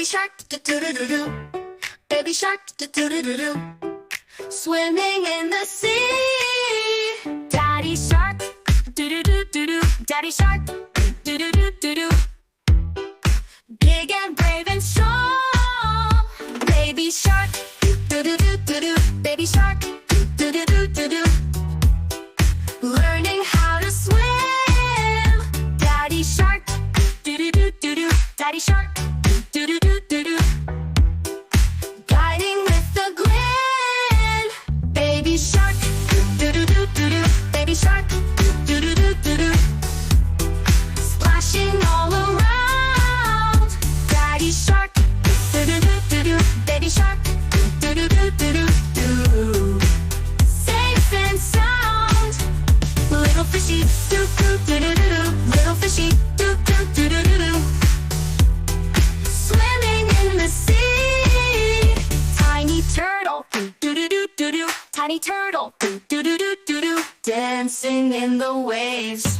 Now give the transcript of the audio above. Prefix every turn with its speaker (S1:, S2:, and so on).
S1: Baby shark, do-do-do-do-do. Baby shark, do-do-do-do-do. Swimming in the sea. Daddy shark, do-do-do-do-do. Daddy shark, do-do-do-do-do. Big and brave and strong. Baby shark, do-do-do-do-do. Baby shark, do-do-do-do-do. Learning how to swim. Daddy shark, do-do-do-do-do. Daddy shark, do-do-do-do-do. Guiding with a grin. Baby shark, do-do-do-do-do. Baby shark, do-do-do-do-do. Splashing all around. Daddy shark, do-do-do-do-do. Baby shark, do-do-do-do-do. Safe and sound. Little fishy, do-do-do-do-do. Little fishy, do-do-do-do-do. Swimming in the sea. Tiny turtle, do-do-do-do-do. Tiny turtle, do-do-do-do-do. Dancing in the waves.